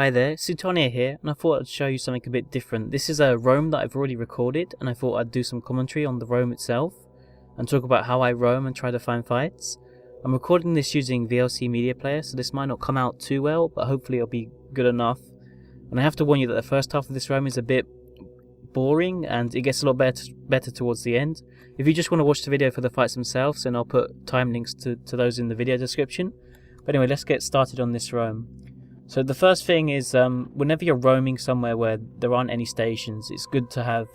Hi there, Sutonia here, and I thought I'd show you something a bit different. This is a roam that I've already recorded, and I thought I'd do some commentary on the roam itself, and talk about how I roam and try to find fights. I'm recording this using VLC Media Player, so this might not come out too well, but hopefully it'll be good enough. And I have to warn you that the first half of this roam is a bit boring, and it gets a lot better towards the end. If you just want to watch the video for the fights themselves, then I'll put time links to those in the video description. But anyway, let's get started on this roam. So the first thing is, whenever you're roaming somewhere where there aren't any stations, it's good to have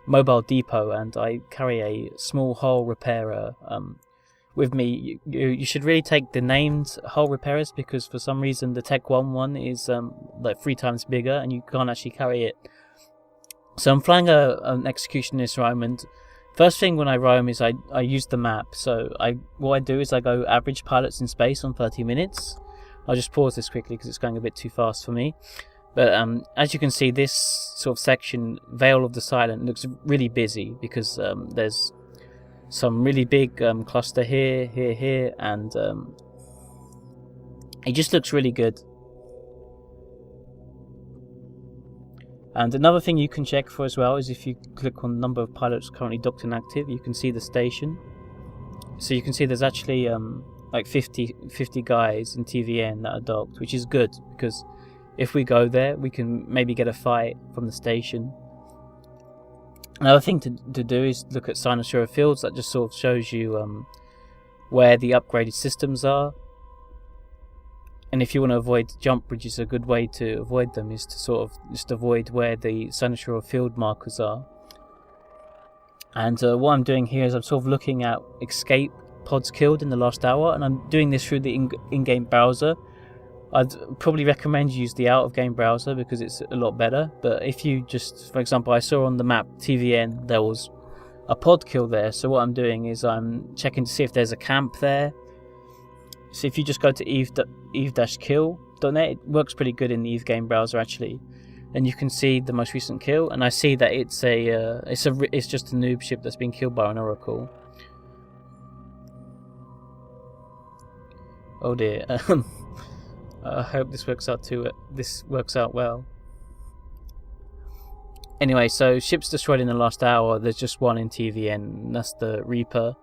mobile depot, and I carry a small hull repairer with me. You should really take the named hull repairers, because for some reason the Tech 1 one is like 3 times bigger and you can't actually carry it. So I'm flying an executionist roam, and first thing when I roam is I use the map. So what I do is I go average pilots in space on 30 minutes. I'll just pause this quickly because it's going a bit too fast for me. But as you can see, this sort of section, Vale of the Silent, looks really busy because there's some really big cluster here, and it just looks really good. And another thing you can check for as well is if you click on the number of pilots currently docked and active, you can see the station. So you can see there's actually like 50 guys in TVN that are docked, which is good, because if we go there we can maybe get a fight from the station. Another thing to do is look at Sinosure fields. That just sort of shows you where the upgraded systems are, and if you want to avoid jump bridges, a good way to avoid them is to sort of just avoid where the Sinosure field markers are. And what I'm doing here is I'm sort of looking at escape pods killed in the last hour, and I'm doing this through the in-game browser. I'd probably recommend you use the out-of-game browser because it's a lot better. But if you just, for example, I saw on the map TVN there was a pod kill there, so what I'm doing is I'm checking to see if there's a camp there. So if you just go to eve-kill.net, it works pretty good in the Eve game browser actually, and you can see the most recent kill, and I see that it's just a noob ship that's been killed by an oracle. Oh dear. I hope this works out well. Anyway, so ships destroyed in the last hour. There's just one in TVN, and that's the Reaper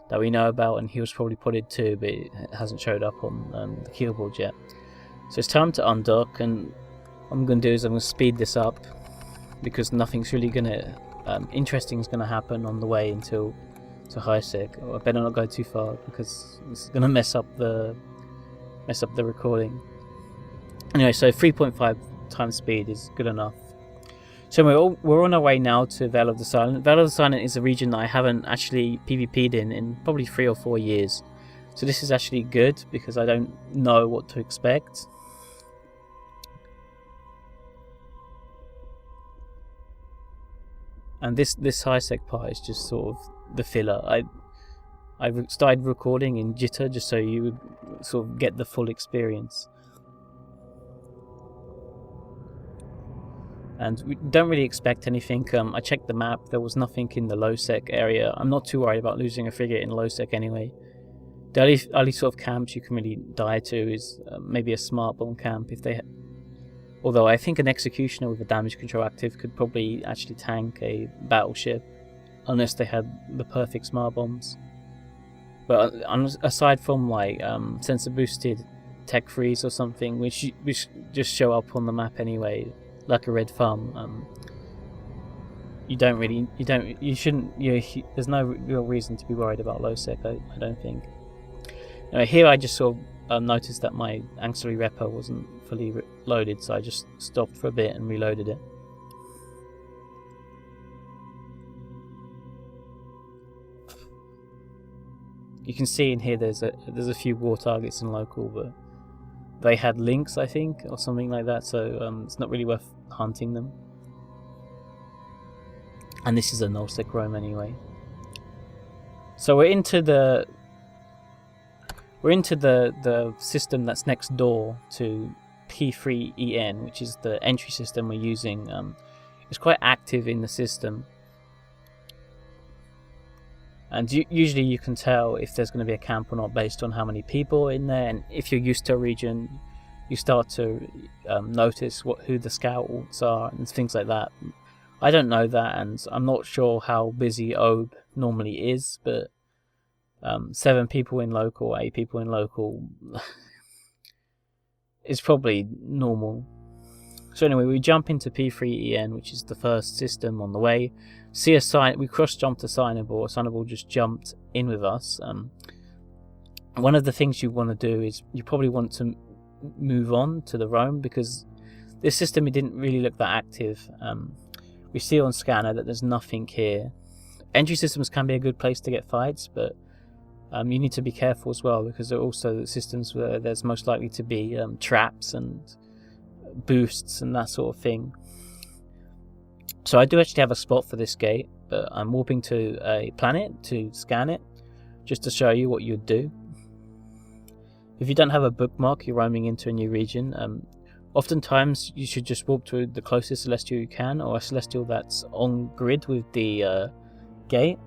that we know about, and he was probably potted too, but it hasn't showed up on the keelboard yet. So it's time to undock, and what I'm going to do is I'm going to speed this up, because nothing's really interesting is going to happen on the way to high-sec. I better not go too far because it's going to mess up the recording. Anyway, so 3.5 times speed is good enough. So we're on our way now to Vale of the Silent. Vale of the Silent is a region that I haven't actually PvP'd in probably 3 or 4 years. So this is actually good because I don't know what to expect. And this high-sec part is just sort of the filler. I started recording in jitter just so you would sort of get the full experience. And we don't really expect anything. I checked the map, there was nothing in the low-sec area. I'm not too worried about losing a frigate in low-sec anyway. The only sort of camps you can really die to is maybe a smart bomb camp if they... Although I think an executioner with a damage control active could probably actually tank a battleship, unless they had the perfect smart bombs. But aside from like sensor boosted tech freeze or something, which just show up on the map anyway, like a red thumb, there's no real reason to be worried about low sec. I don't think. Anyway, here I just sort of noticed that my auxiliary repo wasn't fully loaded, so I just stopped for a bit and reloaded it. You can see in here there's a few war targets in local, but they had links, I think, or something like that, so it's not really worth hunting them. And this is a Nullsec roam anyway. So we're into the system that's next door to P3EN, which is the entry system we're using. It's quite active in the system. And usually you can tell if there's going to be a camp or not based on how many people are in there, and if you're used to a region, you start to notice who the scouts are and things like that. I don't know that, and I'm not sure how busy Obe normally is, but 7 people in local, 8 people in local is probably normal. So anyway, we jump into P3EN, which is the first system on the way. See a sign, we cross-jumped a Signable. Signable just jumped in with us. One of the things you want to do is you probably want to move on to the roam, because this system, it didn't really look that active. We see on scanner that there's nothing here. Entry systems can be a good place to get fights, but you need to be careful as well, because there are also systems where there's most likely to be traps and boosts and that sort of thing. So I do actually have a spot for this gate, but I'm warping to a planet to scan it, just to show you what you'd do. If you don't have a bookmark, you're roaming into a new region. Oftentimes you should just warp to the closest celestial you can, or a celestial that's on grid with the gate.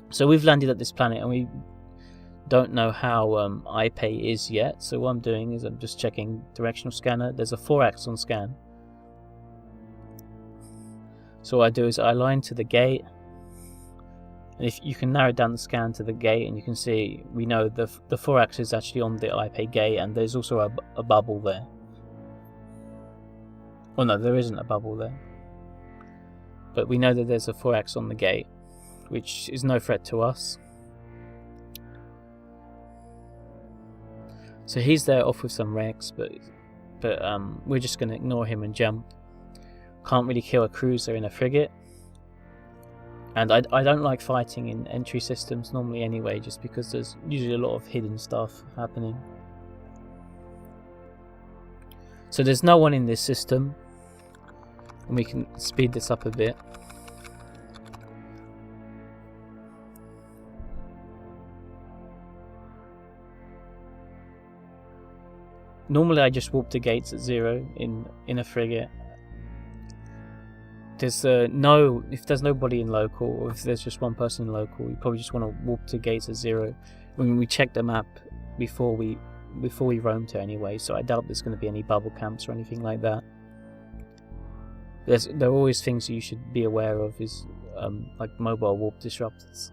So we've landed at this planet and we don't know how iPay is yet, so what I'm doing is I'm just checking directional scanner. There's a 4-axon scan. So what I do is I align to the gate, and if you can narrow down the scan to the gate, and you can see we know the 4-axis is actually on the iPay gate, and there's also a bubble there. Oh no, there isn't a bubble there, but we know that there's a 4-axis on the gate, which is no threat to us. So he's there off with some wrecks, but we're just going to ignore him and jump. Can't really kill a cruiser in a frigate, and I don't like fighting in entry systems normally anyway, just because there's usually a lot of hidden stuff happening. So there's no one in this system, and we can speed this up a bit. Normally I just warp the gates at 0 in a frigate. There's if there's nobody in local, or if there's just one person in local, you probably just want to warp to gates at 0. When we check the map before we roam to anyway, so I doubt there's going to be any bubble camps or anything like that. There are always things you should be aware of, is like mobile warp disruptors.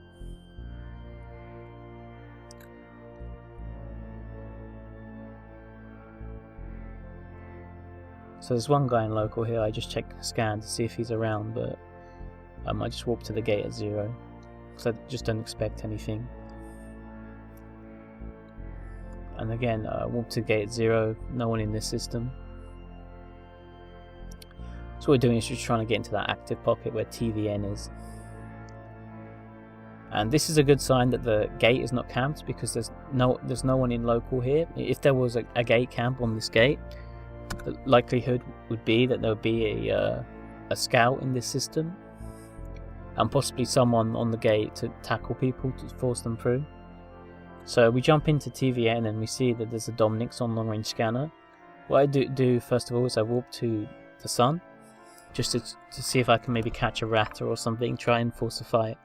So there's one guy in local here. I just checked the scan to see if he's around, but I just warped to the gate at 0 because I just don't expect anything. And again, warp to the gate at 0. No one in this system. So what we're doing is just trying to get into that active pocket where TVN is. And this is a good sign that the gate is not camped, because there's no one in local here. If there was a gate camp on this gate, the likelihood would be that there would be a scout in this system, and possibly someone on the gate to tackle people to force them through. So we jump into TVN and we see that there's a Dominix on long range scanner. What I do first of all is I warp to the sun, just to see if I can maybe catch a ratter or something, try and force a fight.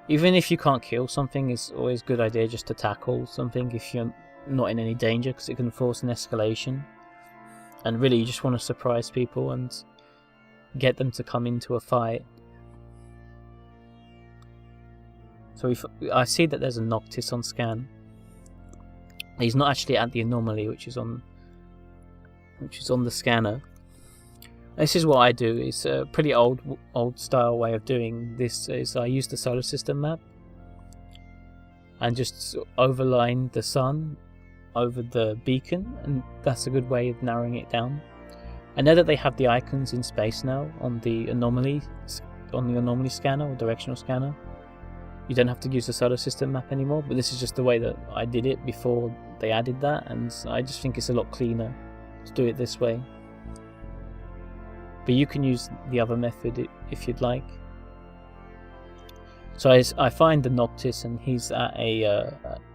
Even if you can't kill something, it's always a good idea just to tackle something if you're not in any danger, because it can force an escalation. And really you just want to surprise people and get them to come into a fight. So I see that there's a Noctis on scan. He's not actually at the anomaly, which is on the scanner. This is what I do. It's a pretty old style way of doing this. Is I use the solar system map and just overline the sun over the beacon, and that's a good way of narrowing it down. I know that they have the icons in space now on the anomaly scanner or directional scanner. You don't have to use the solar system map anymore, but this is just the way that I did it before they added that, and I just think it's a lot cleaner to do it this way. But you can use the other method if you'd like. So I find the Noctis, and he's at a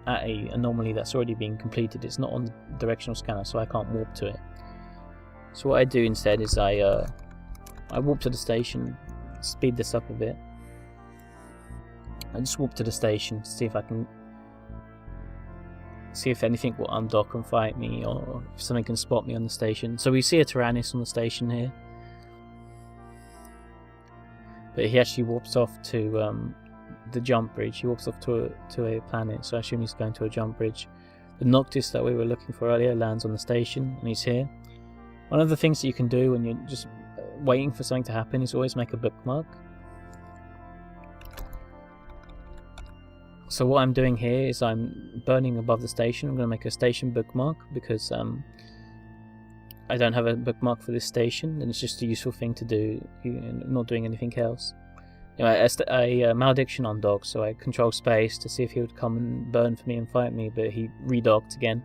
anomaly that's already been completed. It's not on the directional scanner, so I can't warp to it. So what I do instead is I warp to the station, speed this up a bit. I just warp to the station to see if I can see if anything will undock and fight me, or if something can spot me on the station. So we see a Tyrannus on the station here, but he actually warps off to the jump bridge. He walks off to a planet, so I assume he's going to a jump bridge. The Noctis that we were looking for earlier lands on the station, and he's here. One of the things that you can do when you're just waiting for something to happen is always make a bookmark. So what I'm doing here is I'm burning above the station. I'm going to make a station bookmark because I don't have a bookmark for this station, and it's just a useful thing to do, not doing anything else. Anyway, a Malediction on dock, so I control space to see if he would come and burn for me and fight me, but he redocked again.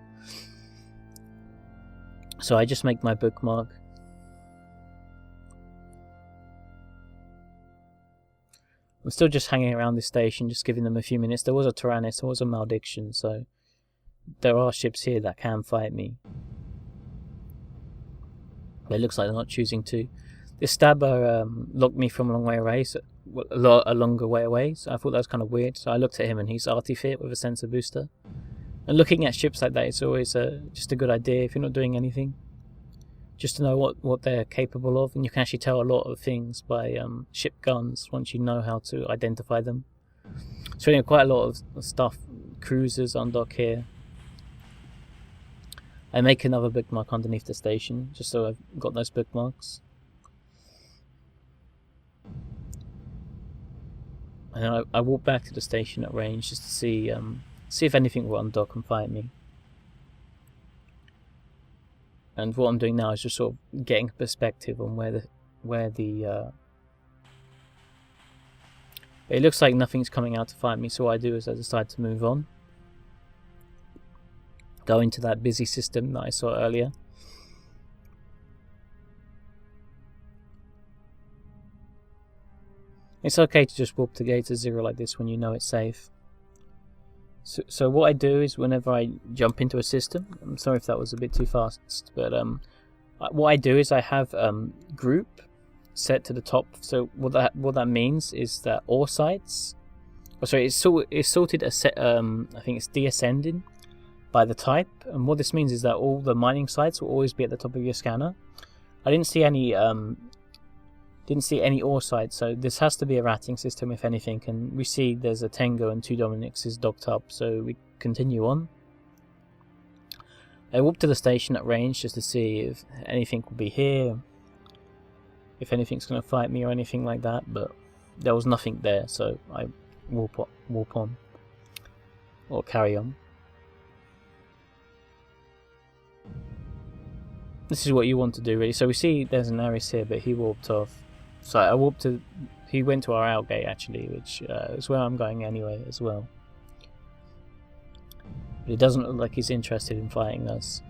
So I just make my bookmark. I'm still just hanging around this station, just giving them a few minutes. There was a Tyrannus, there was a Malediction, so there are ships here that can fight me. But it looks like they're not choosing to. This stabber locked me from a long way away, so a longer way away, so I thought that was kind of weird. So I looked at him, and he's artifit with a sensor booster. And looking at ships like that, it's always just a good idea if you're not doing anything, just to know what they're capable of. And you can actually tell a lot of things by ship guns once you know how to identify them. So anyway, quite a lot of stuff, cruisers on dock here. I make another bookmark underneath the station, just so I've got those bookmarks. And then I walk back to the station at range just to see if anything will undock and fight me. And what I'm doing now is just sort of getting a perspective on where the it looks like nothing's coming out to fight me, so what I do is I decide to move on. Go into that busy system that I saw earlier. It's okay to just warp the gate to 0 like this when you know it's safe. So what I do is whenever I jump into a system, I'm sorry if that was a bit too fast, but what I do is I have group set to the top. So what that means is that all sites, it's sorted I think it's deascending by the type, and what this means is that all the mining sites will always be at the top of your scanner. I didn't see any ore sites, so this has to be a ratting system if anything, and we see there's a Tengo and 2 Dominics is docked up, so we continue on. I walk to the station at range just to see if anything will be here, if anything's going to fight me or anything like that, but there was nothing there, so I warp on, or carry on. This is what you want to do really. So we see there's an Ares here, but he warped off. So I warped to, he went to our outgate actually, which is where I'm going anyway as well. But it doesn't look like he's interested in fighting us.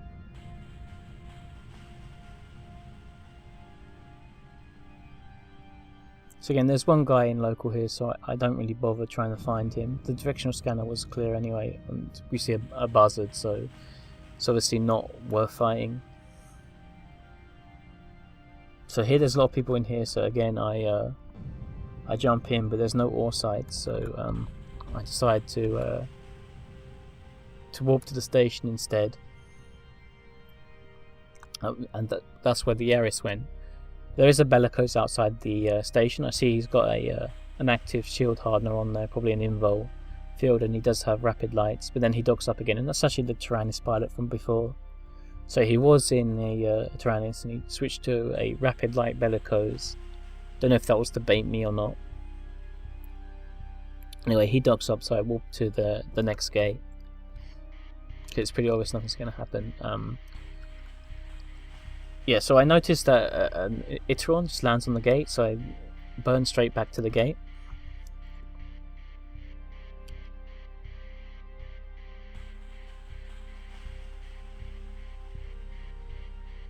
So again, there's one guy in local here, so I don't really bother trying to find him. The directional scanner was clear anyway, and we see a buzzard, so it's obviously not worth fighting. So here there's a lot of people in here, so again I jump in, but there's no ore sites, so I decide to warp to the station instead. And that's where the Ares went. There is a bellicose outside the station. I see he's got an active shield hardener on there, probably an invol field, and he does have rapid lights, but then he docks up again, and that's actually the Tyrannus pilot from before. So he was in a Tyrannus and he switched to a rapid light bellicose. Don't know if that was to bait me or not. Anyway, he docks up, so I walk to the next gate. It's pretty obvious nothing's going to happen. Yeah, so I noticed that an Iteron just lands on the gate, so I burn straight back to the gate.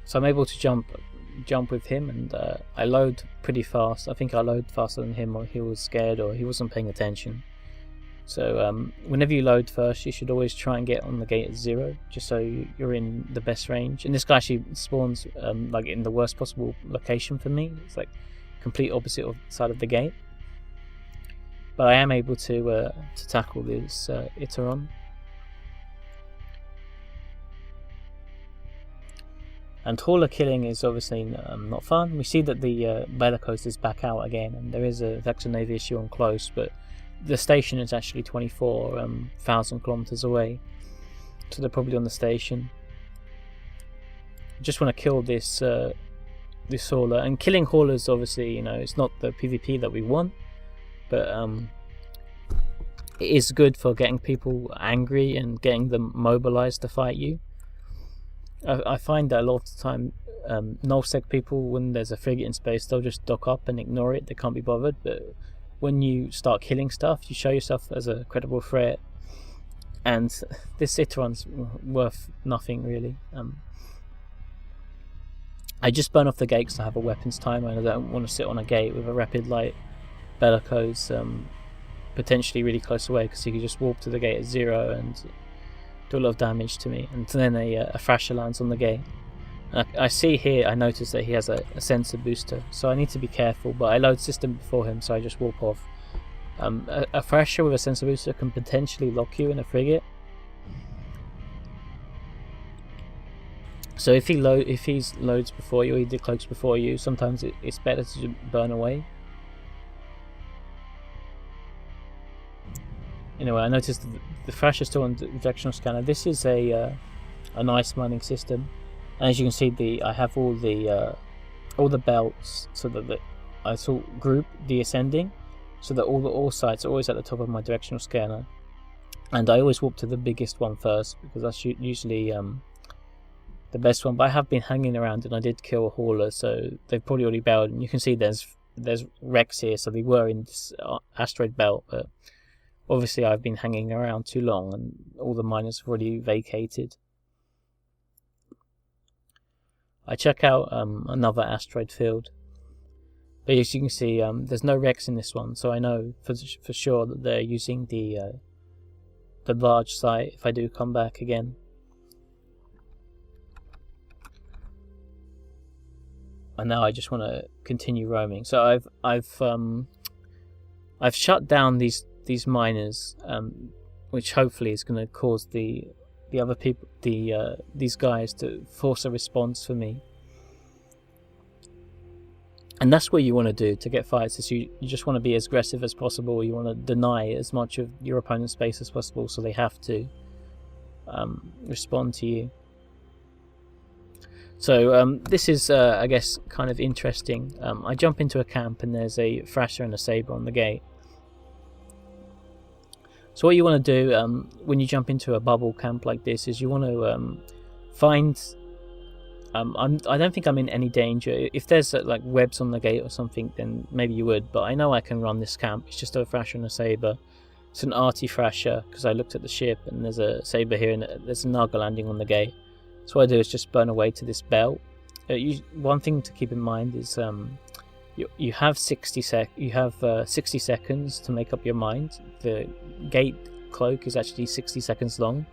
So I'm able to jump with him, and I load pretty fast. I think I load faster than him, or he was scared, or he wasn't paying attention. So whenever you load first, you should always try and get on the gate at 0, just so you're in the best range. And this guy actually spawns like in the worst possible location for me. It's like complete opposite side of the gate. But I am able to tackle this Iteron. And hauler killing is obviously not fun. We see that the bellicose is back out again, and there is a Vector Navy issue on close, but the station is actually 24,000 kilometers away, so they're probably on the station. Just want to kill this this hauler, and killing haulers, obviously, you know, it's not the PvP that we want, but it is good for getting people angry and getting them mobilized to fight you. I find that a lot of the time, Nullsec people, when there's a frigate in space, they'll just dock up and ignore it. They can't be bothered. But when you start killing stuff, you show yourself as a credible threat. And this Iteron's worth nothing, really. I just burn off the gate because I have a weapons timer, and I don't want to sit on a gate with a rapid light bellicose potentially really close away, because he could just warp to the gate at 0 and do a lot of damage to me. And then a Thrasher lands on the gate. I see here, I notice that he has a sensor booster, so I need to be careful, but I load system before him, so I just warp off. A Thrasher with a sensor booster can potentially lock you in a frigate. So if he loads before you, or he decloaks before you, sometimes it's better to burn away. Anyway, I noticed the Thrasher still on the directional scanner. This is a nice mining system, and as you can see, I have all the belts, so that I sort of group the ascending, so that all sites are always at the top of my directional scanner, and I always warp to the biggest one first, because that's usually the best one. But I have been hanging around, and I did kill a hauler, so they've probably already bailed. And you can see there's wrecks here, so they were in this asteroid belt, but obviously I've been hanging around too long, and all the miners have already vacated. I check out another asteroid field, but as you can see, there's no wrecks in this one, so I know for sure that they're using the large site if I do come back again. And now I just want to continue roaming. So I've shut down these miners, which hopefully is going to cause the other people, these guys, to force a response for me. And that's what you want to do to get fights. Is you just want to be as aggressive as possible. You want to deny as much of your opponent's space as possible, so they have to respond to you. So this is, I guess, kind of interesting. I jump into a camp, and there's a Thrasher and a Saber on the gate. So what you want to do when you jump into a bubble camp like this is you want to find... I don't think I'm in any danger. If there's like webs on the gate or something, then maybe you would, but I know I can run this camp. It's just a Thrasher and a Saber. It's an arty Thrasher, because I looked at the ship, and there's a Saber here, and there's a Naga landing on the gate. So what I do is just burn away to this belt. One thing to keep in mind is you have 60 seconds to make up your mind. The gate cloak is actually 60 seconds long,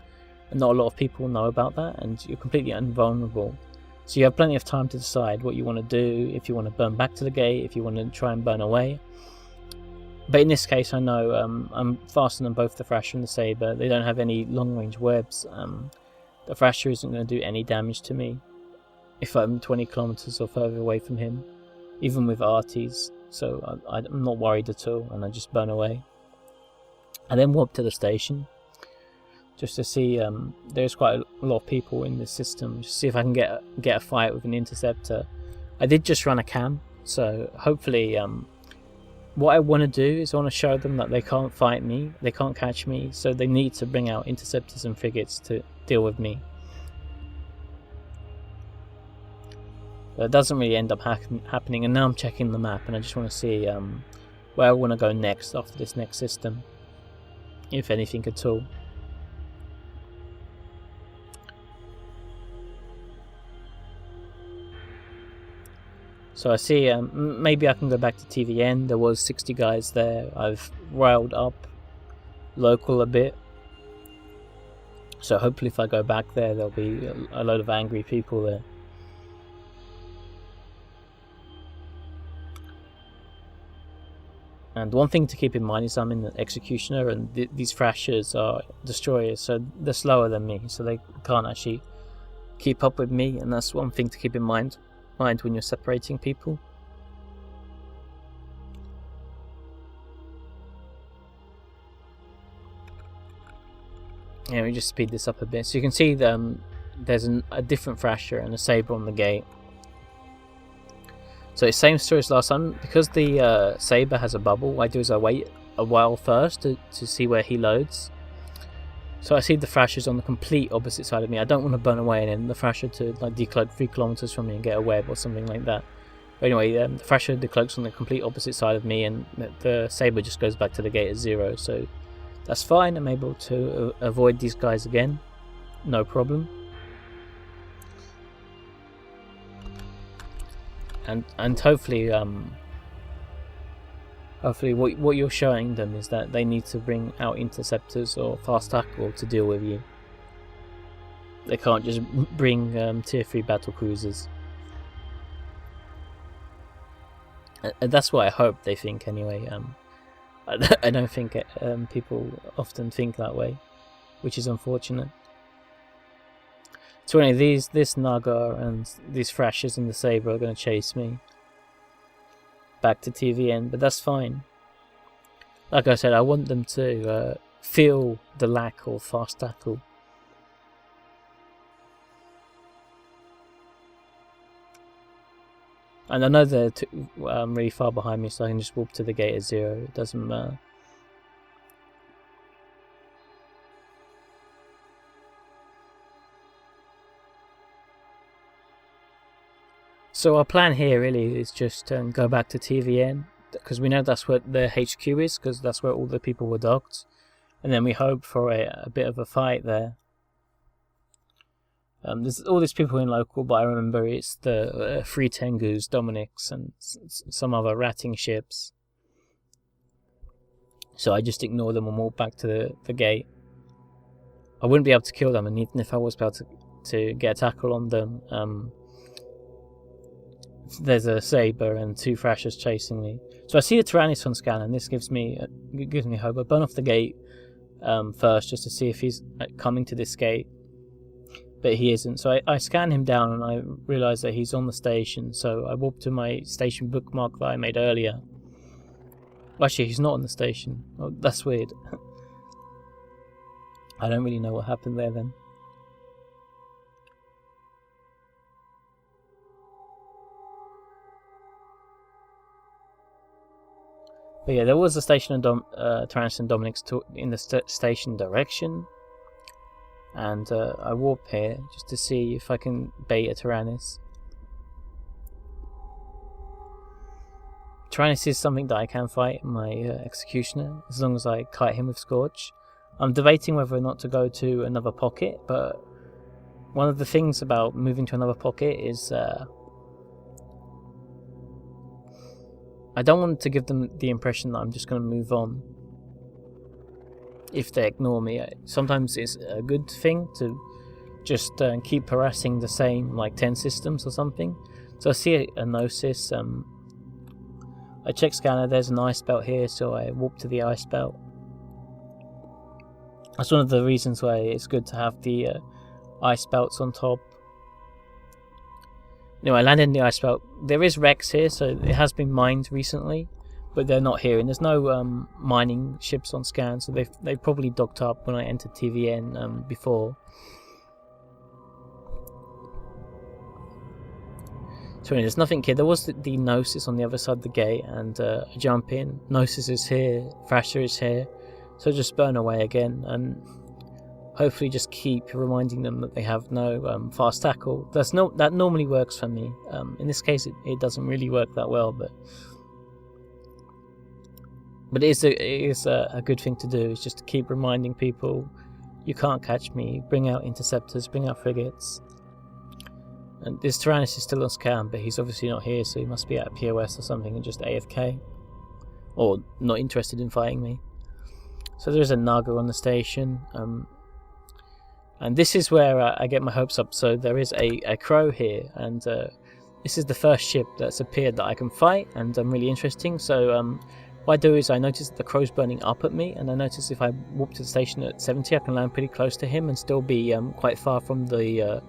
and not a lot of people know about that, and you're completely invulnerable. So you have plenty of time to decide what you want to do, if you want to burn back to the gate, if you want to try and burn away. But in this case, I know I'm faster than both the Thrasher and the Saber. They don't have any long-range webs. The Thrasher isn't going to do any damage to me if I'm 20 kilometers or further away from him, even with arties. So I'm not worried at all, and I just burn away. I then warp to the station, just to see. There's quite a lot of people in this system. Just see if I can get a fight with an interceptor. I did just run a cam, so hopefully, what I want to do is I want to show them that they can't fight me, they can't catch me, so they need to bring out interceptors and frigates to deal with me. But it doesn't really end up happening, and now I'm checking the map, and I just want to see where I want to go next after this next system, if anything at all. So I see maybe I can go back to TVN. There was 60 guys there. I've riled up local a bit. So hopefully if I go back there, there'll be a load of angry people there. And one thing to keep in mind is I'm in the Executioner, and these Thrashers are destroyers, so they're slower than me, so they can't actually keep up with me, and that's one thing to keep in mind when you're separating people. Yeah, we just speed this up a bit. So you can see there's a different Thrasher and a Saber on the gate. So it's same story as last time. Because the Saber has a bubble, what I do is I wait a while first to see where he loads. So I see the Thrasher's on the complete opposite side of me. I don't want to burn away and then the Thrasher to like decloak 3 kilometers from me and get a web or something like that. But anyway, the Thrasher decloaks on the complete opposite side of me, and the Saber just goes back to the gate at 0. So that's fine. I'm able to avoid these guys again, no problem. And hopefully what you're showing them is that they need to bring out interceptors or fast tackle to deal with you. They can't just bring tier 3 battle cruisers. And that's what I hope they think anyway. I don't think people often think that way, which is unfortunate. So anyway, this Naga and these Thrashers and the Saber are going to chase me back to TVN, but that's fine. Like I said, I want them to feel the lack of fast tackle. And I know they're really far behind me, so I can just walk to the gate at 0. It doesn't matter. So our plan here really is just go back to TVN, because we know that's where their HQ is, because that's where all the people were docked. And then we hope for a bit of a fight there. There's all these people in local, but I remember it's the 3 Tengus, Dominics, and some other ratting ships. So I just ignore them and walk back to the gate. I wouldn't be able to kill them, and even if I was able to get a tackle on them, there's a Saber and 2 Thrashers chasing me. So I see a Tyrannus on scan, and this gives me hope. I burn off the gate first just to see if he's coming to this gate. But he isn't, so I scan him down and I realise that he's on the station, so I walk to my station bookmark that I made earlier. Actually, he's not on the station. Oh, that's weird. I don't really know what happened there then. But yeah, there was a station of Tyrannus and Dominic's in the station direction. And I warp here just to see if I can bait a Tyrannus. Tyrannus is something that I can fight in my Executioner, as long as I kite him with Scorch. I'm debating whether or not to go to another pocket, but one of the things about moving to another pocket is I don't want to give them the impression that I'm just going to move on if they ignore me. Sometimes it's a good thing to just keep harassing the same like 10 systems or something. So I see a Gnosis, I check scanner, there's an ice belt here, so I walk to the ice belt. That's one of the reasons why it's good to have the ice belts on top. Anyway, I landed in the ice belt. There is wrecks here, so it has been mined recently, but they're not here, and there's no mining ships on scan, so they've probably docked up when I entered TVN before. So anyway, there's nothing here. There was the Gnosis on the other side of the gate, and I jump in. Gnosis is here, Thrasher is here, so just burn away again, and hopefully just keep reminding them that they have no fast tackle. That normally works for me. In this case, it doesn't really work that well, but it is a good thing to do. Is just to keep reminding people, you can't catch me. Bring out interceptors, bring out frigates. And this Tyrannus is still on scan, but he's obviously not here, so he must be at a POS or something and just AFK, or not interested in fighting me. So there's a Naga on the station, and this is where I get my hopes up. So there is a crow here, and this is the first ship that's appeared that I can fight, and really interesting. So what I do is I notice that the crow's burning up at me, and I notice if I walk to the station at 70, I can land pretty close to him and still be quite far from the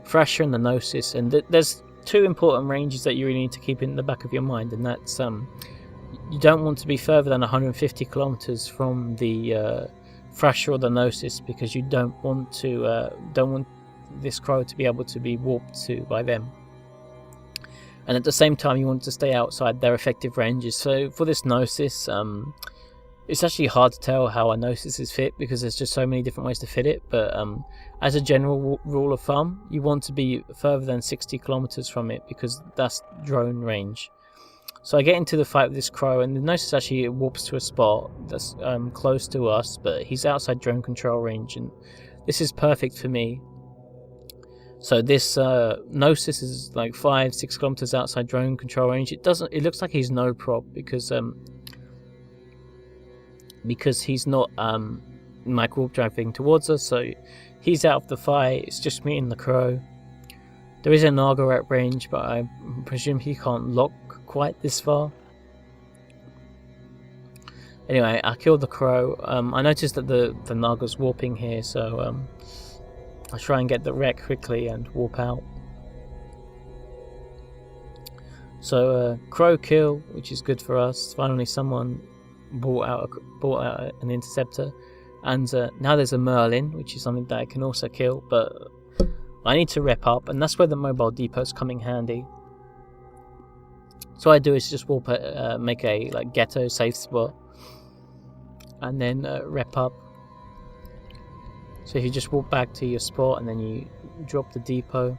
Thrasher and the Gnosis, and there's two important ranges that you really need to keep in the back of your mind, and that's you don't want to be further than 150 kilometers from the Thrasher or the Gnosis, because you don't want this crow to be able to be warped to by them. And at the same time, you want to stay outside their effective ranges. So for this Gnosis, it's actually hard to tell how a Gnosis is fit, because there's just so many different ways to fit it. But as a general rule of thumb, you want to be further than 60 kilometers from it, because that's drone range. So I get into the fight with this crow, and the Gnosis actually warps to a spot that's close to us, but he's outside drone control range, and this is perfect for me. So this Gnosis is like 5-6 kilometers outside drone control range. It looks like he's no prop, because he's not micro warp driving towards us, so he's out of the fight. It's just me and the crow. There is a Naga at range, but I presume he can't lock quite this far. Anyway, I killed the crow. I noticed that the Naga's warping here, so I try and get the wreck quickly and warp out. So crow kill, which is good for us. Finally someone brought out an interceptor, and now there's a Merlin, which is something that I can also kill, but I need to rep up, and that's where the mobile depot's coming handy. So what I do is just make a ghetto safe spot, and then rep up. So if you just walk back to your spot and then you drop the depot, and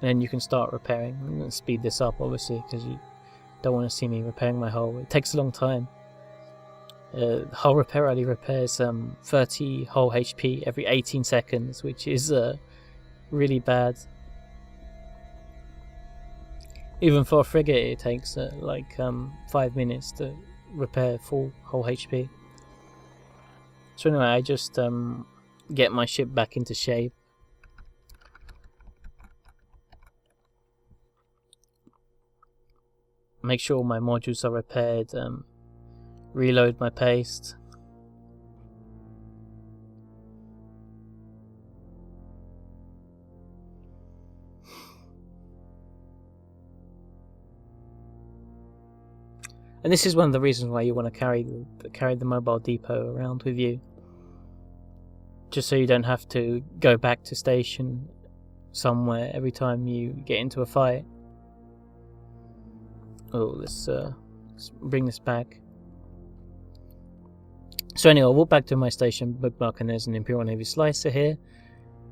then you can start repairing. I'm going to speed this up, obviously, because you don't want to see me repairing my hull. It takes a long time. Hull repair only repairs 30 hull HP every 18 seconds, which is really bad. Even for a frigate, it takes 5 minutes to repair full hull HP. So anyway, I just get my ship back into shape. Make sure all my modules are repaired. Reload my paste. And this is one of the reasons why you want to carry the mobile depot around with you, just so you don't have to go back to station somewhere every time you get into a fight. Oh, let's bring this back. So anyway, I'll walk back to my station, bookmark, and there's an Imperial Navy Slicer here,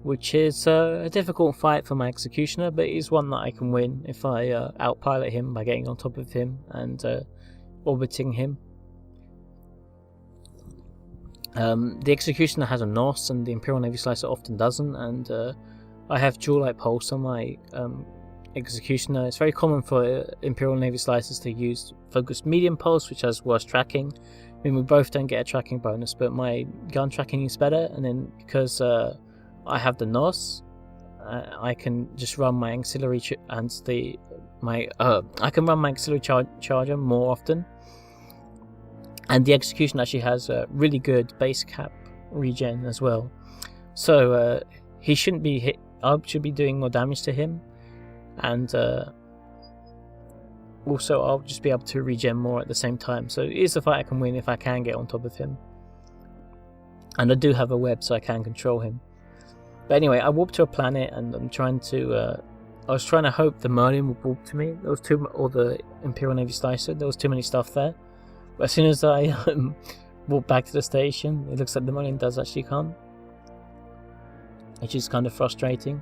which is a difficult fight for my Executioner, but it is one that I can win if I outpilot him by getting on top of him and orbiting him. The Executioner has a NOS, and the Imperial Navy Slicer often doesn't, and I have dual light pulse on my Executioner. It's very common for Imperial Navy Slicers to use focused medium pulse, which has worse tracking. I mean, we both don't get a tracking bonus, but my gun tracking is better, and then because I have the NOS, I can just run my auxiliary I can run my auxiliary charger more often. And the Execution actually has a really good base cap regen as well. So he shouldn't be hit. I should be doing more damage to him, and also I'll just be able to regen more at the same time. So it is a fight I can win if I can get on top of him. And I do have a web, so I can control him. But anyway, I warped to a planet, and I'm trying to. I was trying to hope the Merlin would warp to me. There was or the Imperial Navy Slicer. There was too many stuff there. But as soon as I walk back to the station, it looks like the Merlin does actually come, which is kind of frustrating.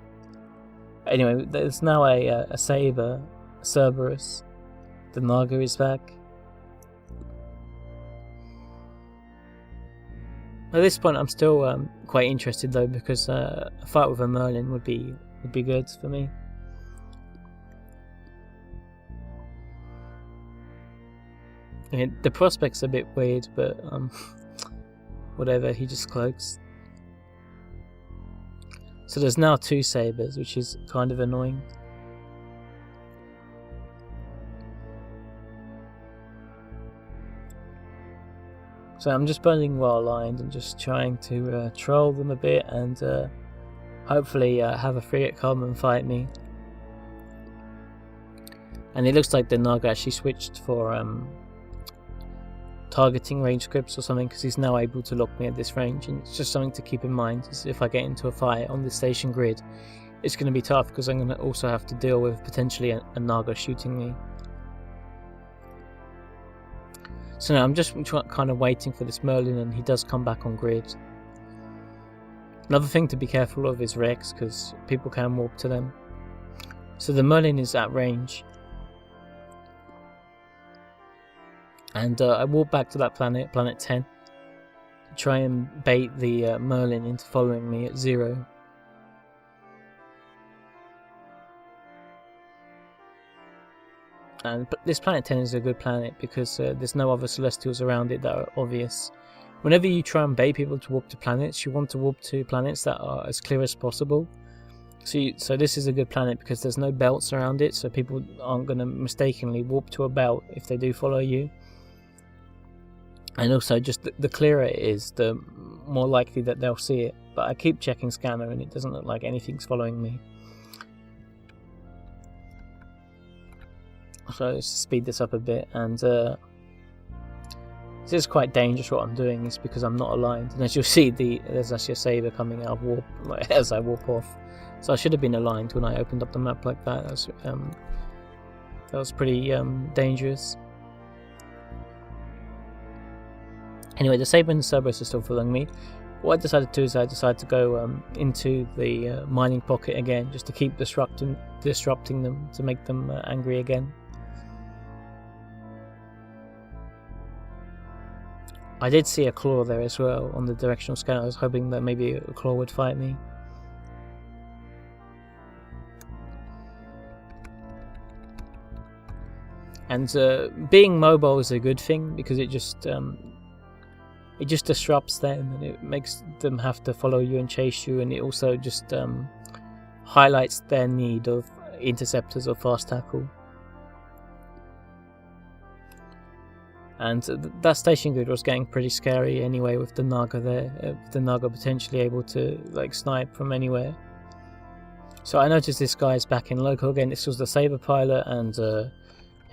Anyway, there's now a Saber, Cerberus. The Naga is back. At this point, I'm still quite interested though, because a fight with a Merlin would be good for me. Yeah, the prospect's a bit weird, but whatever, he just cloaks. So there's now 2 Sabers, which is kind of annoying. So I'm just burning well aligned and just trying to troll them a bit and hopefully have a frigate come and fight me. And it looks like the Naga actually switched for targeting range scripts or something, because he's now able to lock me at this range, and it's just something to keep in mind. Is if I get into a fight on the station grid, it's going to be tough because I'm going to also have to deal with potentially a Naga shooting me. So now I'm just kind of waiting for this Merlin, and he does come back on grid. Another thing to be careful of is wrecks, because people can warp to them. So the Merlin is at range. And I walk back to that planet, planet 10, to try and bait the Merlin into following me at 0. But this planet 10 is a good planet because there's no other celestials around it that are obvious. Whenever you try and bait people to warp to planets, you want to warp to planets that are as clear as possible. So this is a good planet because there's no belts around it, so people aren't going to mistakenly warp to a belt if they do follow you. And also, just the clearer it is, the more likely that they'll see it. But I keep checking scanner and it doesn't look like anything's following me. So let's speed this up a bit. And this is quite dangerous. What I'm doing is because I'm not aligned. And as you'll see, there's actually a saber coming out of warp as I warp off. So I should have been aligned when I opened up the map like that. That was pretty dangerous. Anyway, the Saber and the Cerberus are still following me. What I decided to do is I decided to go into the mining pocket again, just to keep disrupting them, to make them angry again. I did see a claw there as well on the directional scanner. I was hoping that maybe a claw would fight me. And being mobile is a good thing because it just disrupts them and it makes them have to follow you and chase you, and it also just highlights their need of interceptors or fast tackle. And that station grid was getting pretty scary anyway with the Naga there, the Naga potentially able to like snipe from anywhere. So I noticed this guy's back in local again. This was the Saber pilot, and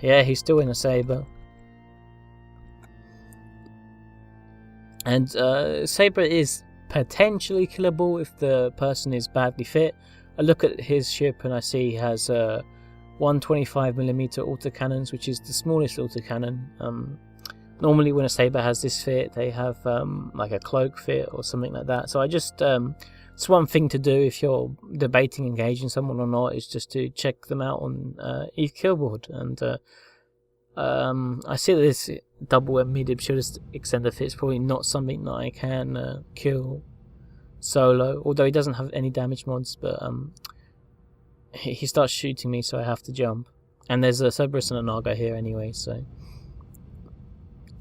yeah, he's still in a Saber. And Saber is potentially killable if the person is badly fit. I look at his ship and I see he has 125mm autocannons, which is the smallest autocannon. Normally when a Saber has this fit, they have like a cloak fit or something like that. So I just, it's one thing to do if you're debating engaging someone or not, is just to check them out on ETH Killboard. And I see that this double medium shield extender fit is probably not something that I can kill solo, although he doesn't have any damage mods, but he starts shooting me, so I have to jump. And there's a Cerberus and a Naga here anyway, so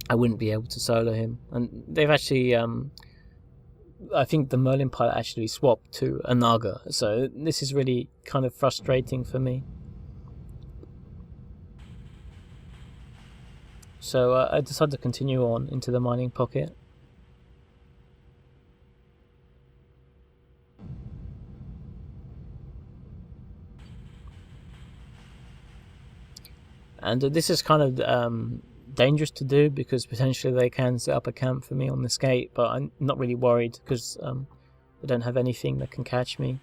I wouldn't be able to solo him. And they've actually, I think the Merlin pilot actually swapped to a Naga, so this is really kind of frustrating for me. So I decided to continue on into the mining pocket. And this is kind of dangerous to do because potentially they can set up a camp for me on this gate, but I'm not really worried because I don't have anything that can catch me.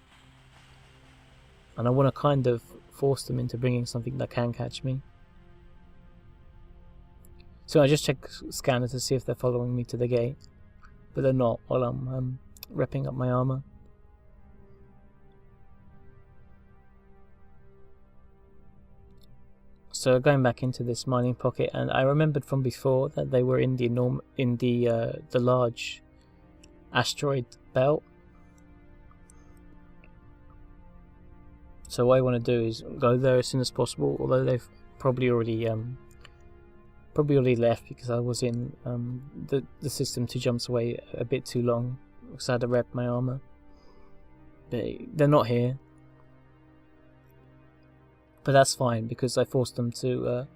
And I want to kind of force them into bringing something that can catch me. So I just check scanner to see if they're following me to the gate, but they're not while I'm repping up my armor. So going back into this mining pocket, and I remembered from before that they were in the large asteroid belt. So what I want to do is go there as soon as possible, although they've probably already left because I was in the system 2 jumps away a bit too long because I had to rep my armor. But they're not here. But that's fine because I forced them to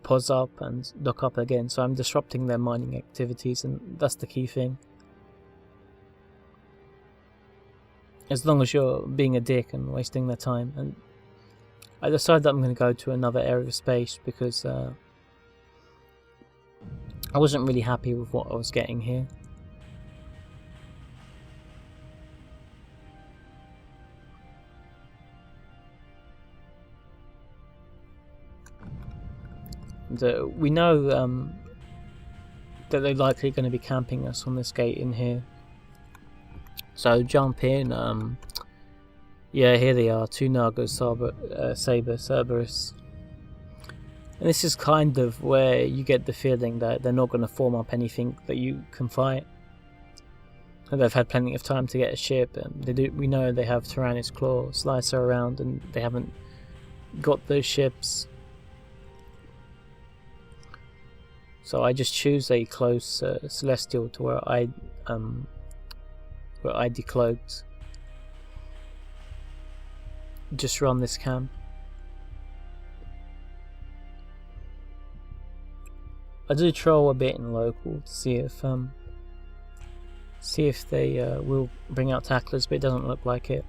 pause up and dock up again, so I'm disrupting their mining activities, and that's the key thing. as long as you're being a dick and wasting their time. And I decided that I'm going to go to another area of space because I wasn't really happy with what I was getting here. And, we know that they're likely going to be camping us on this gate in here. So jump in. Yeah, here they are, 2 Nagas, Saber, Cerberus. And this is kind of where you get the feeling that they're not going to form up anything that you can fight. And they've had plenty of time to get a ship, and we know they have Tyrannus Claw, Slicer around, and they haven't got those ships. So I just choose a close Celestial to where I decloaked. Just run this camp. I do troll a bit in local to see if they will bring out tacklers, but it doesn't look like it.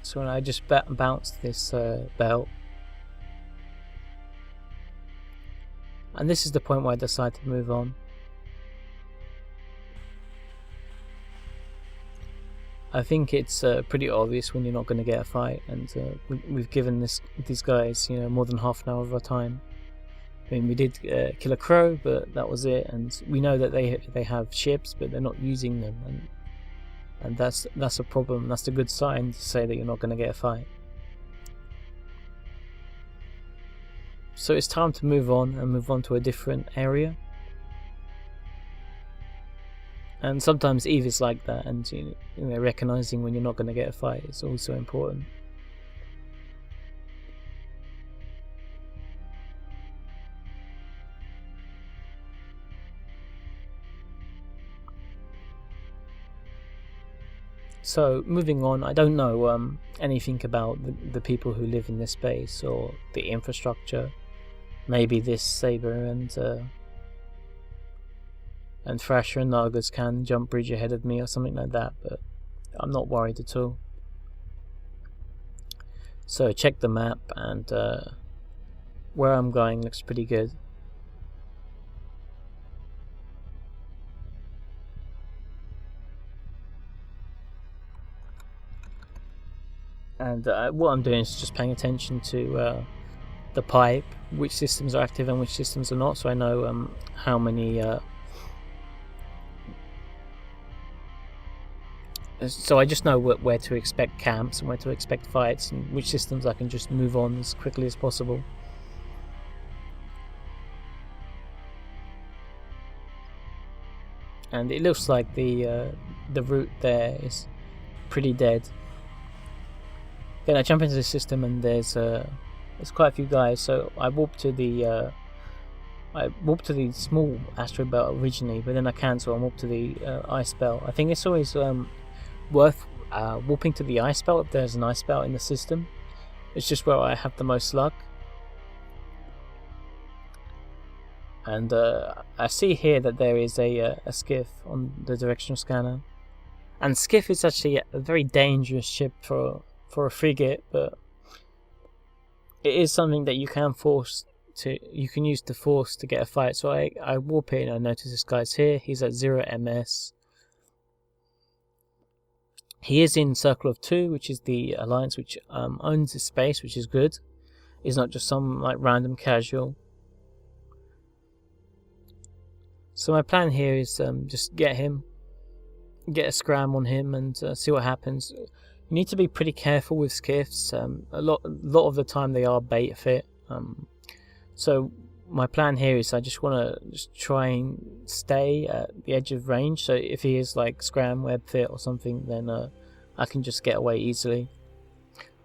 So when I just bounced this belt, and this is the point where I decide to move on. I think it's pretty obvious when you're not going to get a fight, and we've given these guys, more than half an hour of our time. I mean, we did kill a crow, but that was it, and we know that they have ships, but they're not using them, and that's a problem. That's a good sign to say that you're not going to get a fight. So it's time to move on to a different area. And sometimes Eve is like that, and recognizing when you're not going to get a fight is also important. So moving on, I don't know anything about the people who live in this space or the infrastructure. Maybe this Saber and Thrasher and Nagas can jump bridge ahead of me or something like that, but I'm not worried at all. So check the map, and where I'm going looks pretty good. And what I'm doing is just paying attention to the pipe, which systems are active and which systems are not, so I know how many so I just know where to expect camps and where to expect fights, and which systems I can just move on as quickly as possible. And it looks like the route there is pretty dead. Then I jump into the system, and there's quite a few guys. So I warp to the small asteroid belt originally, but then I cancel and warp to the ice belt. I think it's always worth warping to the ice belt if there's an ice belt in the system. It's just where I have the most luck. And I see here that there is a skiff on the directional scanner, and skiff is actually a very dangerous ship for a frigate, but it is something that you can use to force to get a fight. So I warp in, I notice this guy's here. He's at 0 ms. He is in Circle of 2, which is the alliance which owns this space, which is good. He's not just some random casual. So my plan here is just get a scram on him, and see what happens. You need to be pretty careful with skiffs. A lot of the time they are bait fit. So my plan here is I just want to try and stay at the edge of range. So if he is scram web fit or something, then I can just get away easily.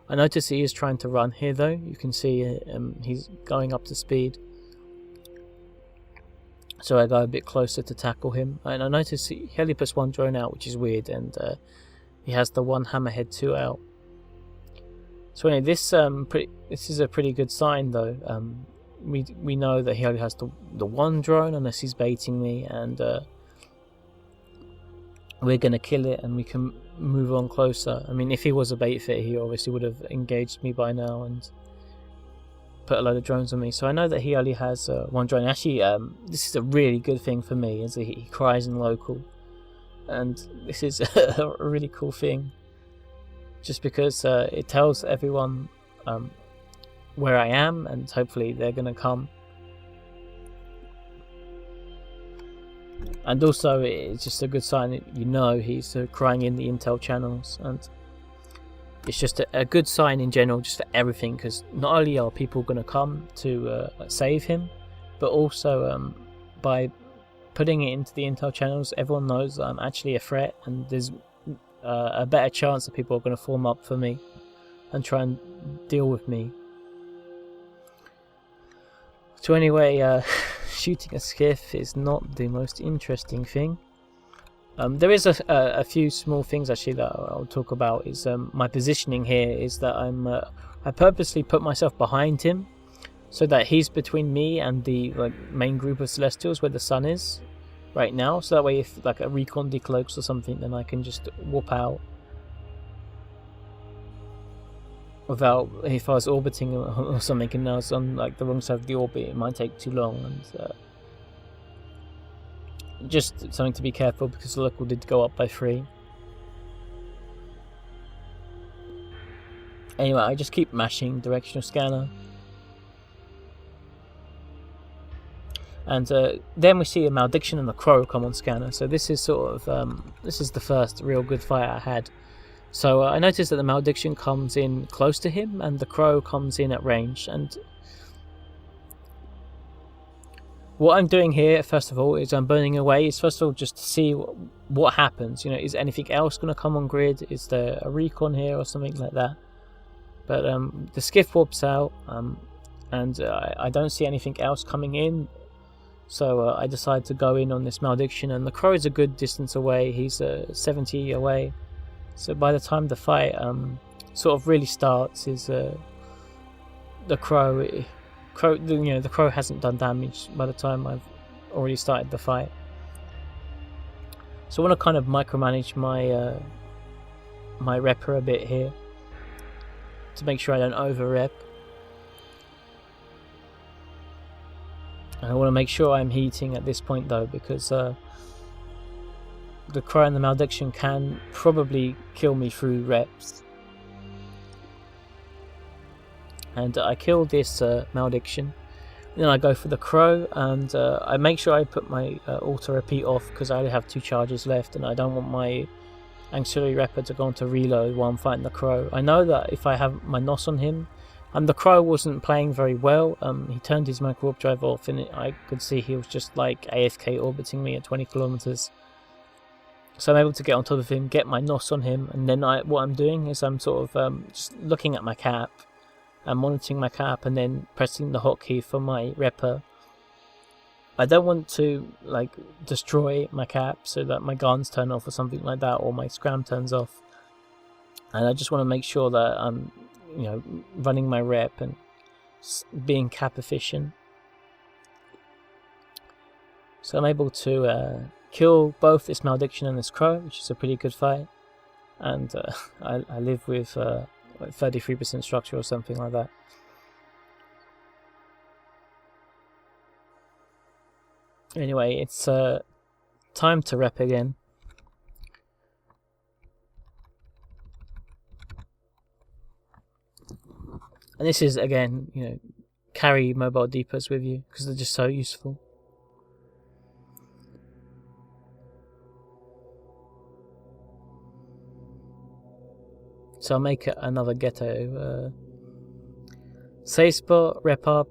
I notice he is trying to run here though. You can see he's going up to speed. So I go a bit closer to tackle him, and I notice he only puts 1 drone out, which is weird, and he has the 1 Hammerhead 2 out. So anyway, this is a pretty good sign though. we know that he only has the one drone unless he's baiting me, and we're gonna kill it and we can move on closer. I mean, if he was a bait fit, he obviously would have engaged me by now and put a load of drones on me. So I know that he only has one drone. Actually, this is a really good thing for me, is that he cries in local, and this is a really cool thing, just because it tells everyone where I am, and hopefully they're gonna come. And also, it's just a good sign that you know he's crying in the intel channels, and it's just a good sign in general, just for everything, because not only are people going to come to save him, but also by putting it into the intel channels, everyone knows that I'm actually a threat, and there's a better chance that people are going to form up for me and try and deal with me. So anyway, shooting a skiff is not the most interesting thing. There is a few small things actually that I'll talk about. Is my positioning here is that I purposely put myself behind him, so that he's between me and the main group of Celestials where the sun is right now. So that way, if like a recon decloaks or something, then I can just whoop out. Without, if I was orbiting or something and I was on like the wrong side of the orbit, it might take too long, and just something to be careful, because the local did go up by 3. Anyway, I just keep mashing directional scanner, and then we see a Malediction and a Crow come on scanner. So this is sort of this is the first real good fight I had. So I noticed that the Malediction comes in close to him and the Crow comes in at range, and what I'm doing here, first of all, is I'm burning away. Is first of all just to see what happens. You know, is anything else going to come on grid? Is there a recon here or something like that? But the skiff warps out, and I don't see anything else coming in. So I decide to go in on this Malediction, and the Crow is a good distance away. He's 70 away. So by the time the fight sort of really starts, is the Crow. The Crow hasn't done damage by the time I've already started the fight. So I want to kind of micromanage my my repper a bit here to make sure I don't over rep. And I want to make sure I'm heating at this point though, because the Crow and the Malediction can probably kill me through reps. And I kill this Malediction. Then I go for the Crow, and I make sure I put my auto repeat off, because I only have 2 charges left, and I don't want my auxiliary repper to go on to reload while I'm fighting the Crow. I know that if I have my NOS on him, and the Crow wasn't playing very well, he turned his micro warp drive off, and I could see he was just like AFK orbiting me at 20 kilometers. So I'm able to get on top of him, get my NOS on him, and then what I'm doing is I'm sort of just looking at my cap, and monitoring my cap, and then pressing the hotkey for my repper. I don't want to like destroy my cap so that my guns turn off or something like that, or my scram turns off. And I just want to make sure that I'm, running my rep and being cap efficient. So I'm able to kill both this Malediction and this Crow, which is a pretty good fight. And I live with like 33% structure or something like that. Anyway, it's time to rep again. And this is again, carry mobile depots with you, because they're just so useful. So I'll make another ghetto. Save spot, rep up.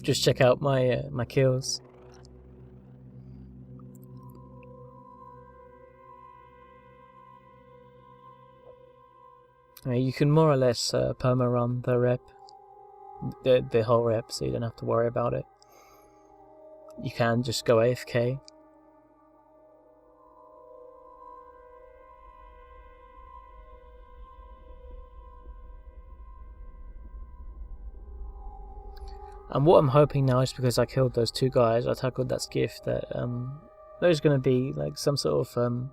Just check out my my kills. You can more or less perma run the rep, the whole rep, so you don't have to worry about it. you can just go AFK. And what I'm hoping now is, because I killed those two guys, I tackled that skiff, that there's going to be like some sort of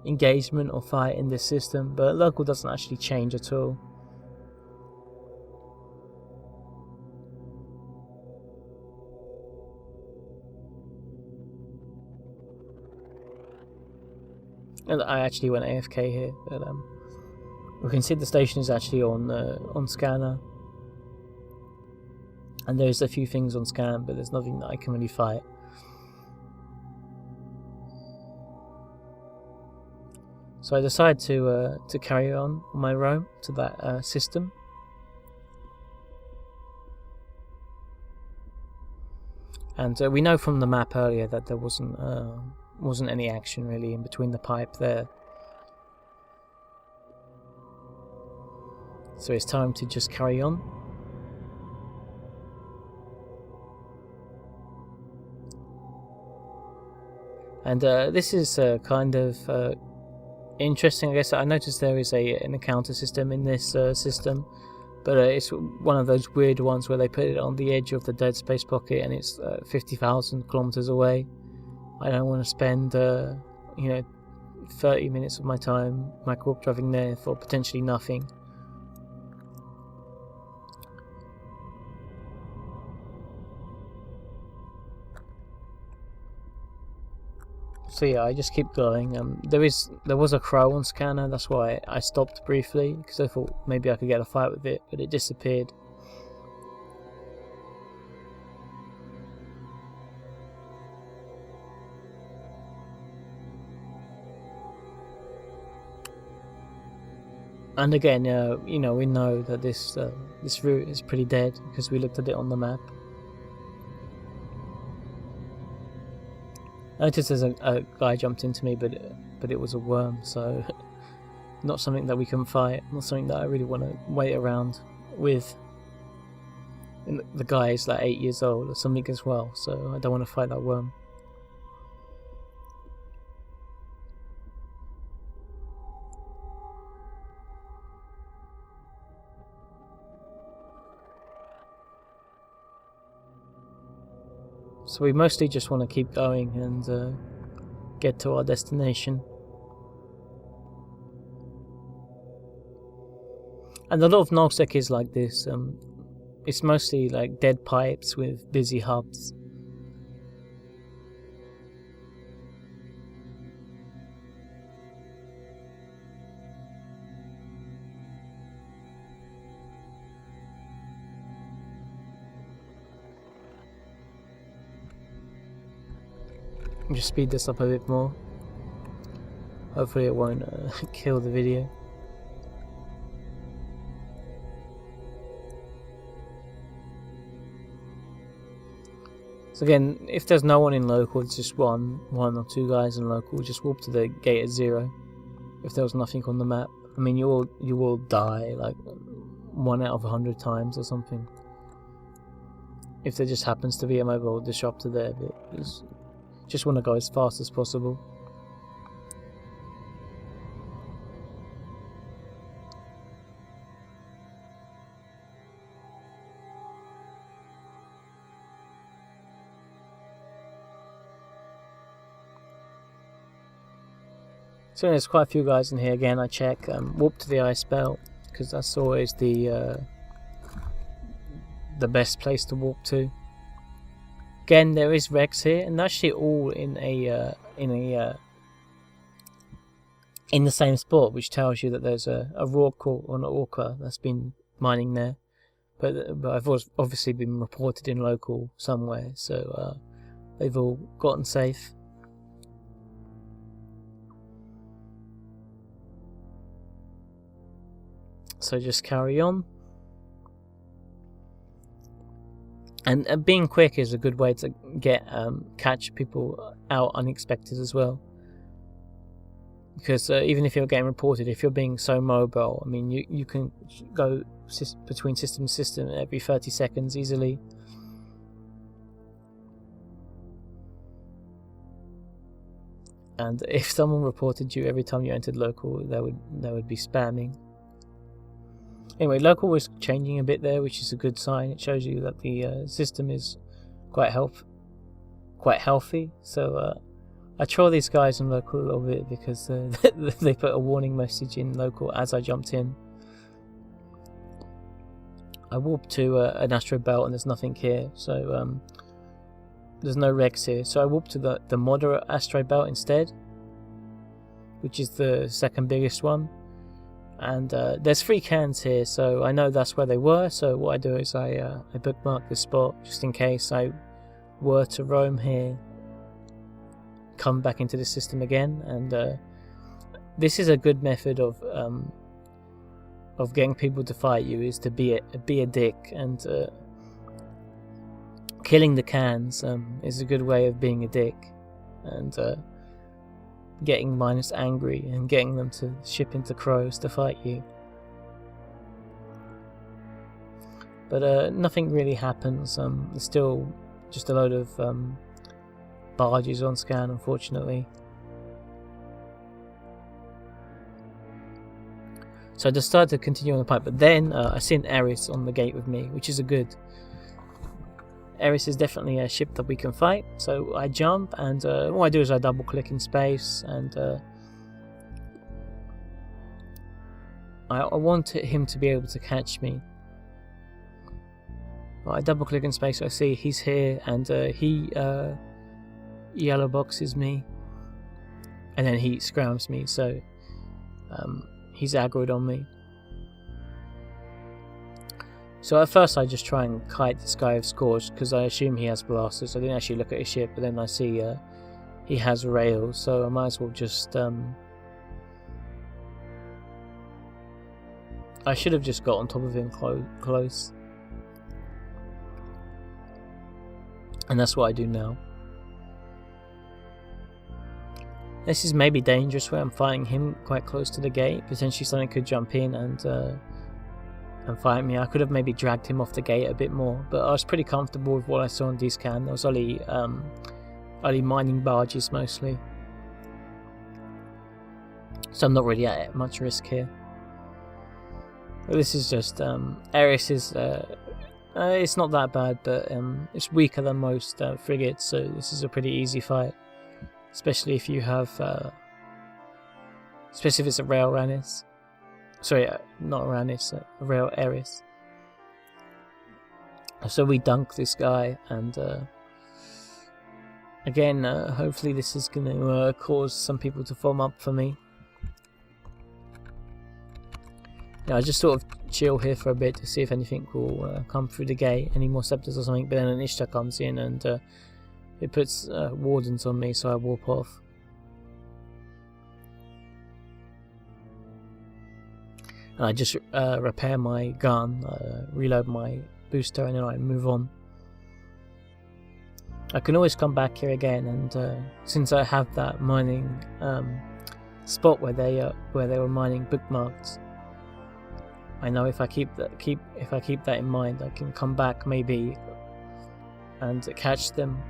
engagement or fight in this system, but local doesn't actually change at all. And I actually went AFK here, but we can see the station is actually on scanner. And there's a few things on scan, but there's nothing that I can really fight. So I decided to carry on my roam to that system. And we know from the map earlier that there wasn't any action really in between the pipe there. So it's time to just carry on. And this is kind of interesting, I guess. I noticed there is an encounter system in this system, but it's one of those weird ones where they put it on the edge of the dead space pocket, and it's 50,000 kilometers away. I don't want to spend 30 minutes of my time micro-warp driving there for potentially nothing. So yeah, I just keep going. There was a crow on scanner, that's why I stopped briefly, because I thought maybe I could get a fight with it, but it disappeared. And again, we know that this route is pretty dead because we looked at it on the map. I noticed there's a guy jumped into me, but it was a worm, so not something that we can fight, not something that I really want to wait around with. And the guy is like 8 years old or something as well, so I don't want to fight that worm. So we mostly just want to keep going and get to our destination. And a lot of Nullsec is like this. It's mostly like dead pipes with busy hubs. Just speed this up a bit more. Hopefully it won't kill the video. So again, if there's no one in local, it's just one or two guys in local, just warp to the gate at 0. If there was nothing on the map, I mean, you will die like 1 out of 100 times or something. If there just happens to be a mobile disruptor there, but just want to go as fast as possible. So there's quite a few guys in here. Again, I check warp to the ice belt, because that's always the best place to warp to. Again, there is Rex here, and actually all in the same spot, which tells you that there's a Rourke or an Orca that's been mining there. But I've obviously been reported in local somewhere, so they've all gotten safe. So just carry on. And being quick is a good way to catch people out unexpected as well. Because even if you're getting reported, if you're being so mobile, I mean, you can go between system to system every 30 seconds easily. and if someone reported you every time you entered local, they would be spamming. Anyway, local was changing a bit there, which is a good sign. It shows you that the system is quite healthy. So I troll these guys in local a little bit because they put a warning message in local as I jumped in. I warped to an asteroid belt and there's nothing here, so there's no wrecks here. So I warped to the moderate asteroid belt instead, which is the second biggest one. And there's 3 cans here, so I know that's where they were. So what I do is I bookmark this spot just in case I were to roam here, come back into the system again. And this is a good method of getting people to fight you, is to be a dick, and killing the cans is a good way of being a dick, and getting minus angry and getting them to ship into crows to fight you. But nothing really happens. There's still just a load of barges on scan, unfortunately. So I decided to continue on the pipe, but then I seen Eris on the gate with me, which is a good. Eris is definitely a ship that we can fight, so I jump, and what I do is I double click in space, and I want him to be able to catch me. But I double click in space, so I see he's here, and he yellow boxes me, and then he scrams me, so he's aggroed on me. So at first I just try and kite this guy of Scorch, because I assume he has blasters. I didn't actually look at his ship, but then I see he has rails, so I might as well just... I should have just got on top of him close. And that's what I do now. This is maybe dangerous where I'm fighting him quite close to the gate. Potentially something could jump in and fight me. I could have maybe dragged him off the gate a bit more, but I was pretty comfortable with what I saw on D-scan. There was only mining barges mostly, so I'm not really at much risk here. But this is just Eris is it's not that bad, but it's weaker than most frigates, so this is a pretty easy fight, especially if you have especially if it's a rail Ranis. Sorry, not Ranis, a rail Eris. So we dunk this guy, and again, hopefully this is going to cause some people to form up for me. Yeah, I just sort of chill here for a bit to see if anything will come through the gate, any more scepters or something, but then an Ishtar comes in and it puts wardens on me, so I warp off. And I just repair my gun, reload my booster, and then I move on. I can always come back here again, and since I have that mining spot where they were mining bookmarked, I know if I keep that in mind, I can come back maybe and catch them.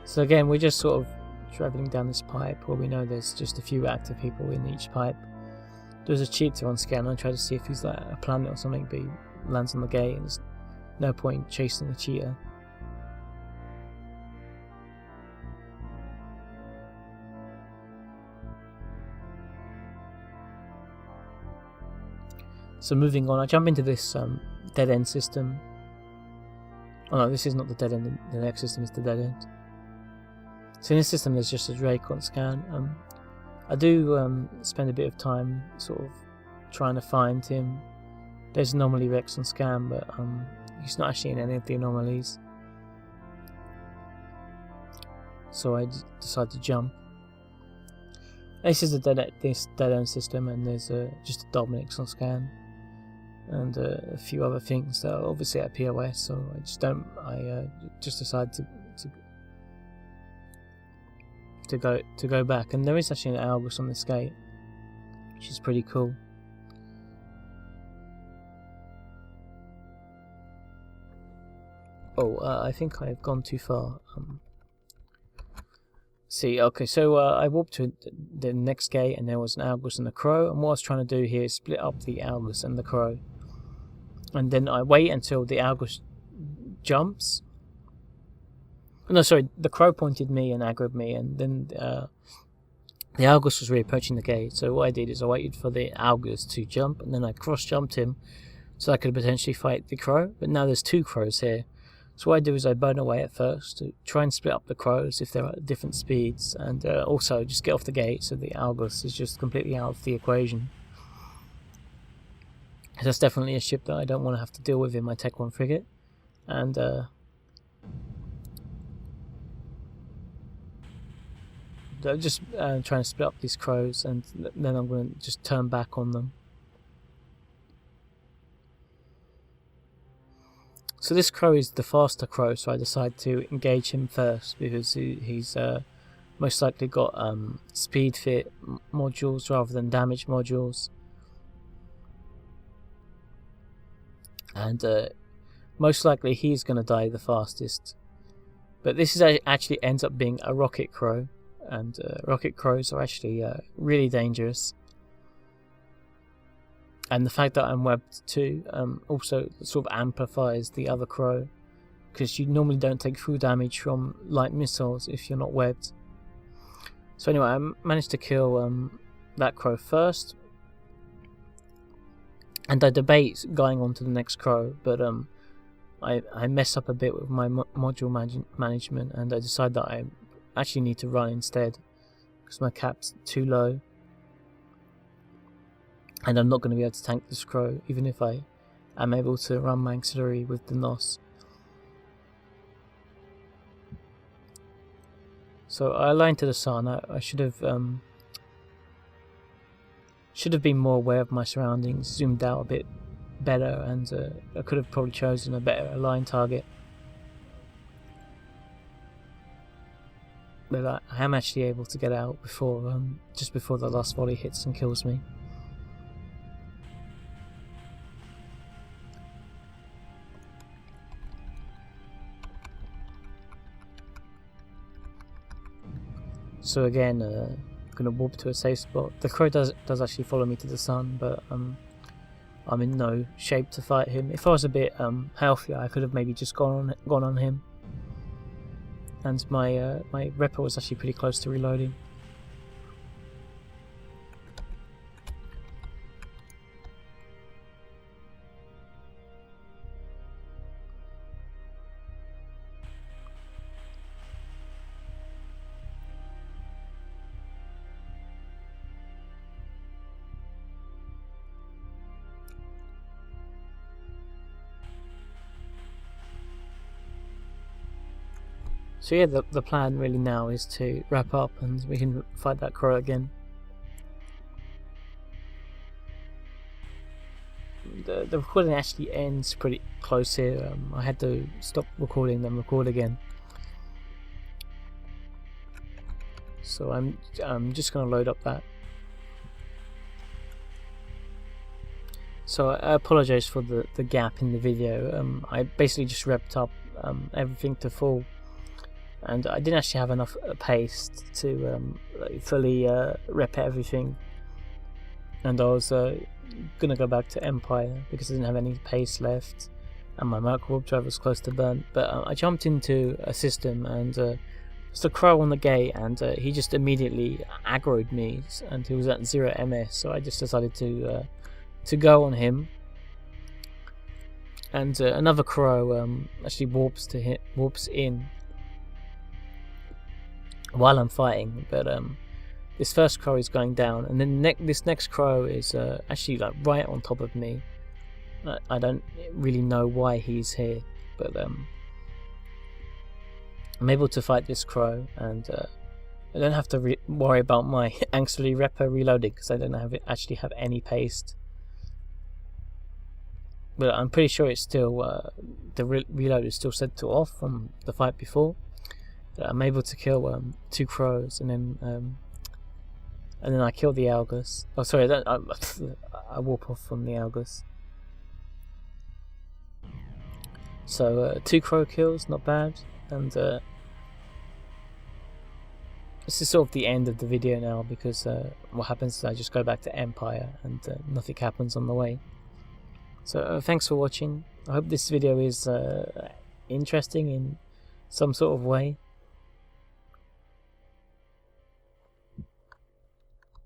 So again, we're just sort of travelling down this pipe where we know there's just a few active people in each pipe. There's a cheater on scan. I try to see if he's like a planet or something, but he lands on the gate, and there's no point chasing the cheater. So moving on, I jump into this dead end system. Oh no, this is not the dead end. The next system is the dead end. So in this system there's just a Drake on scan. I do spend a bit of time sort of trying to find him. There's anomaly Rex on scan, but he's not actually in any of the anomalies. So I decide to jump. This is this dead end system, and there's just a Dominic's on scan, and a few other things that are obviously at POS. So I just decide to go back, and there is actually an Algus on this gate, which is pretty cool. I think I've gone too far. See, okay, so I walked to the next gate and there was an Algus and a crow, and what I was trying to do here is split up the Algus and the crow. And then I wait until the Algus jumps. No, sorry, the crow pointed me and aggroed me, and then the Algus was reapproaching the gate. So what I did is I waited for the Algus to jump, and then I cross-jumped him so I could potentially fight the crow. But now there's two crows here. So what I do is I burn away at first to try and split up the crows if they're at different speeds, and also just get off the gate so the Algus is just completely out of the equation. That's definitely a ship that I don't want to have to deal with in my Tech 1 frigate. And just trying to split up these crows, and then I'm going to just turn back on them. So this crow is the faster crow, so I decide to engage him first because he's most likely got speed fit modules rather than damage modules. And most likely he's going to die the fastest. But this is actually ends up being a rocket crow, and rocket crows are actually really dangerous. And the fact that I'm webbed too also sort of amplifies the other crow, because you normally don't take full damage from light missiles if you're not webbed. So anyway, I managed to kill that crow first, and I debate going on to the next crow, but I mess up a bit with my module management, and I decide that I actually need to run instead because my cap's too low. And I'm not going to be able to tank this crow, even if I am able to run my auxiliary with the NOS. So I aligned to the sun. I should have been more aware of my surroundings, zoomed out a bit better, and I could have probably chosen a better aligned target. But I am actually able to get out before just before the last volley hits and kills me. So again, I'm gonna warp to a safe spot. The crow does actually follow me to the sun, but I'm in no shape to fight him. If I was a bit healthier, I could have maybe just gone on him. And my my Reaper was actually pretty close to reloading. So yeah, the plan really now is to wrap up and we can fight that crow again. The recording actually ends pretty close here. I had to stop recording then record again. So I'm just going to load up that. So I apologize for the gap in the video. I basically just wrapped up everything to full. And I didn't actually have enough paste to fully rep everything, and I was gonna go back to Empire because I didn't have any paste left, and my micro warp drive was close to burnt. But I jumped into a system, and there's a crow on the gate, and he just immediately aggroed me, and he was at 0 MS. So I just decided to go on him, and another crow actually warps in while I'm fighting, but this first crow is going down, and then this next crow is actually like right on top of me. I don't really know why he's here, but I'm able to fight this crow, and I don't have to worry about my auxiliary Reaper reloading because I don't actually have any paste. But I'm pretty sure it's still the reload is still set to off from the fight before. I'm able to kill 2 crows, and then I kill the Algus. Oh, sorry, I warp off from the Algus. So 2 crow kills, not bad. And this is sort of the end of the video now, because what happens is I just go back to Empire and nothing happens on the way. So thanks for watching. I hope this video is interesting in some sort of way.